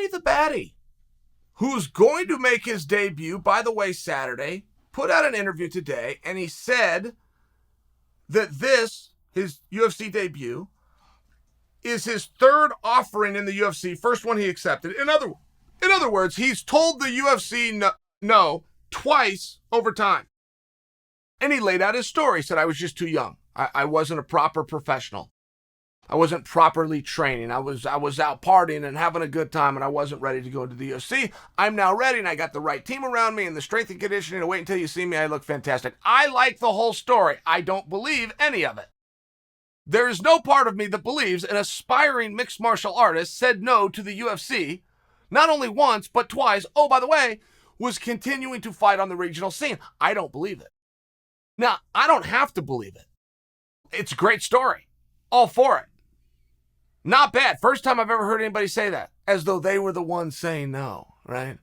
Paddy the Baddy, who's going to make his debut, by the way, Saturday, put out an interview today, and he said that this, his UFC debut, is his third offering in the UFC, first one he accepted. In other words, he's told the UFC no twice over time. And he laid out his story. He said, I was just too young. I wasn't a proper professional. I wasn't properly training. I was out partying and having a good time, and I wasn't ready to go to the UFC. I'm now ready, and I got the right team around me and the strength and conditioning. And wait until you see me. I look fantastic. I like the whole story. I don't believe any of it. There is no part of me that believes an aspiring mixed martial artist said no to the UFC, not only once, but twice. Oh, by the way, was continuing to fight on the regional scene. I don't believe it. Now, I don't have to believe it. It's a great story. All for it. Not bad. First time I've ever heard anybody say that, as though they were the ones saying no, right?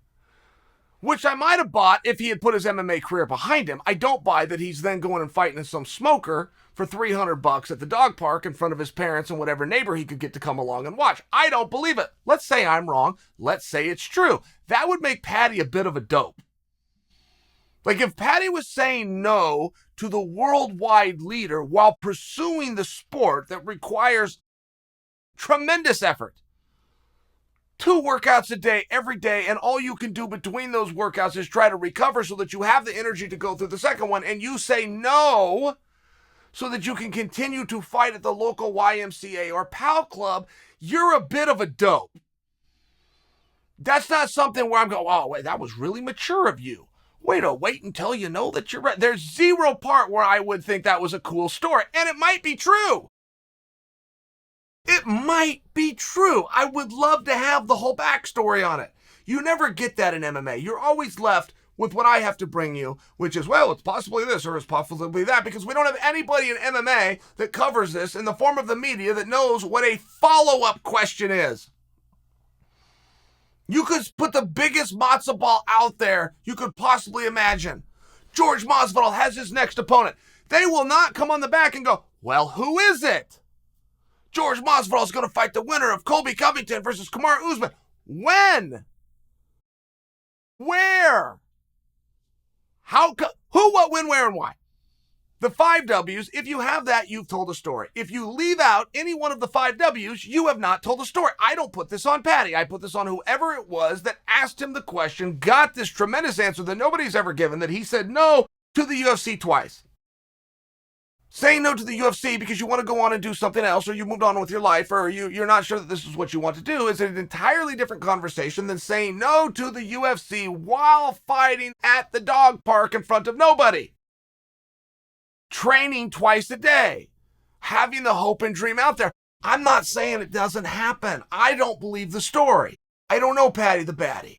Which I might have bought if he had put his MMA career behind him. I don't buy that he's then going and fighting some smoker for $300 at the dog park in front of his parents and whatever neighbor he could get to come along and watch. I don't believe it. Let's say I'm wrong. Let's say it's true. That would make Paddy a bit of a dope. Like if Paddy was saying no to the worldwide leader while pursuing the sport that requires tremendous effort. 2 workouts a day, every day, and all you can do between those workouts is try to recover so that you have the energy to go through the second one, and you say no so that you can continue to fight at the local YMCA or PAL club, you're a bit of a dope. That's not something where I'm going, oh, wait, that was really mature of you. Wait until you know that you're right. There's zero part where I would think that was a cool story, and it might be true. It might be true. I would love to have the whole backstory on it. You never get that in MMA. You're always left with what I have to bring you, which is, well, it's possibly this or it's possibly that, because we don't have anybody in MMA that covers this in the form of the media that knows what a follow-up question is. You could put the biggest matzo ball out there you could possibly imagine. George Masvidal has his next opponent. They will not come on the back and go, well, who is it? George Masvidal is going to fight the winner of Colby Covington versus Kamaru Usman. When? Where? How? Who, what, when, where, and why? The 5 W's, if you have that, you've told a story. If you leave out any one of the 5 W's, you have not told a story. I don't put this on Paddy. I put this on whoever it was that asked him the question, got this tremendous answer that nobody's ever given, that he said no to the UFC twice. Saying no to the UFC because you want to go on and do something else, or you moved on with your life, or you're not sure that this is what you want to do, is an entirely different conversation than saying no to the UFC while fighting at the dog park in front of nobody. Training twice a day. Having the hope and dream out there. I'm not saying it doesn't happen. I don't believe the story. I don't know Paddy the Baddy.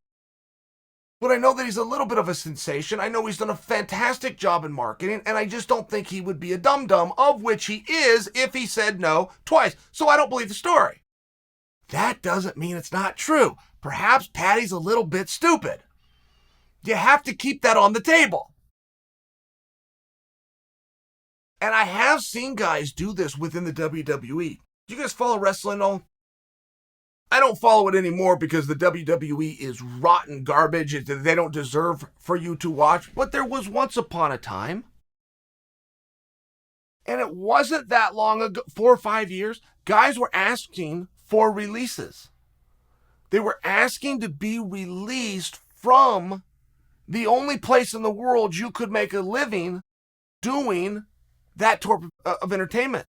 But I know that he's a little bit of a sensation. I know he's done a fantastic job in marketing, and I just don't think he would be a dum-dum, of which he is if he said no twice. So I don't believe the story. That doesn't mean it's not true. Perhaps Paddy's a little bit stupid. You have to keep that on the table. And I have seen guys do this within the WWE. Do you guys follow wrestling at all? I don't follow it anymore because the WWE is rotten garbage. They don't deserve for you to watch. But there was once upon a time, and it wasn't that long ago, 4 or 5 years, guys were asking for releases. They were asking to be released from the only place in the world you could make a living doing that type of entertainment.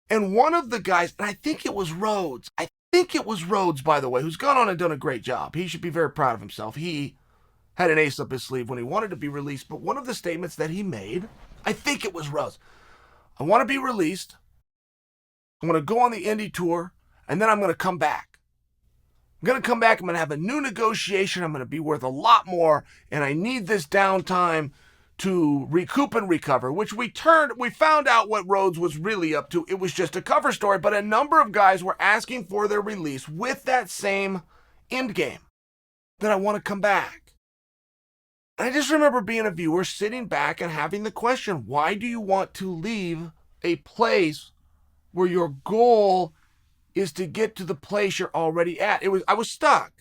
And one of the guys, and I think it was Rhodes, by the way, who's gone on and done a great job. He should be very proud of himself. He had an ace up his sleeve when he wanted to be released. But one of the statements that he made, I think it was Rhodes, I want to be released. I'm going to go on the indie tour, and then I'm going to come back. I'm going to come back. I'm going to have a new negotiation. I'm going to be worth a lot more, and I need this downtime to recoup and recover, which we found out what Rhodes was really up to. It was just a cover story, but a number of guys were asking for their release with that same end game, that I want to come back. And I just remember being a viewer, sitting back and having the question, why do you want to leave a place where your goal is to get to the place you're already at? I was stuck.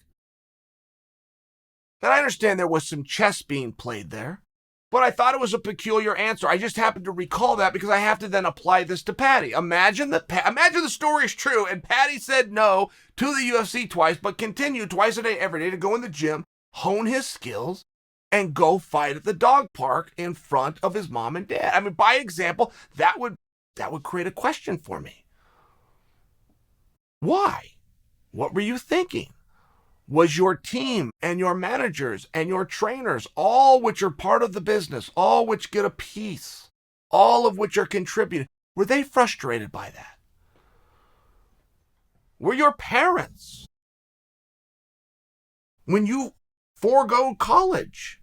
And I understand there was some chess being played there, but I thought it was a peculiar answer. I just happened to recall that because I have to then apply this to Paddy. Imagine the story is true and Paddy said no to the UFC twice, but continued twice a day, every day to go in the gym, hone his skills, and go fight at the dog park in front of his mom and dad. I mean, by example, that would create a question for me. Why? What were you thinking? Was your team and your managers and your trainers, all which are part of the business, all which get a piece, all of which are contributing, were they frustrated by that? Were your parents, when you forego college,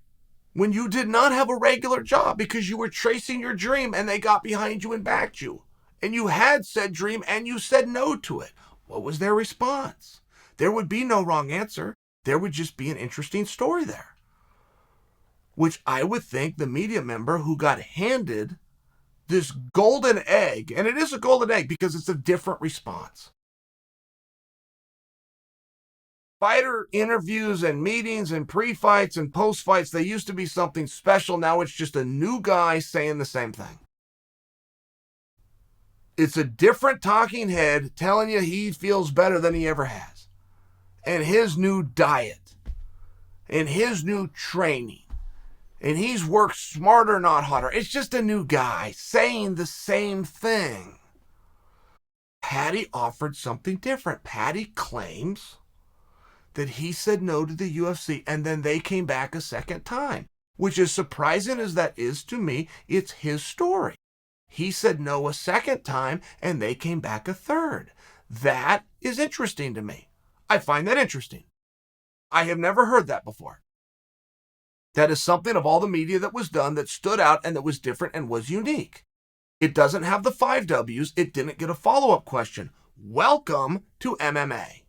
when you did not have a regular job because you were chasing your dream and they got behind you and backed you, and you had said dream and you said no to it, what was their response? There would be no wrong answer. There would just be an interesting story there, which I would think the media member who got handed this golden egg, and it is a golden egg because it's a different response. Fighter interviews and meetings and pre-fights and post-fights, they used to be something special. Now it's just a new guy saying the same thing. It's a different talking head telling you he feels better than he ever has. And his new diet, and his new training, and he's worked smarter, not harder. It's just a new guy saying the same thing. Paddy offered something different. Paddy claims that he said no to the UFC, and then they came back a second time, which is surprising as that is to me. It's his story. He said no a second time, and they came back a third. That is interesting to me. I find that interesting. I have never heard that before. That is something of all the media that was done that stood out and that was different and was unique. It doesn't have the 5 W's. It didn't get a follow-up question. Welcome to MMA.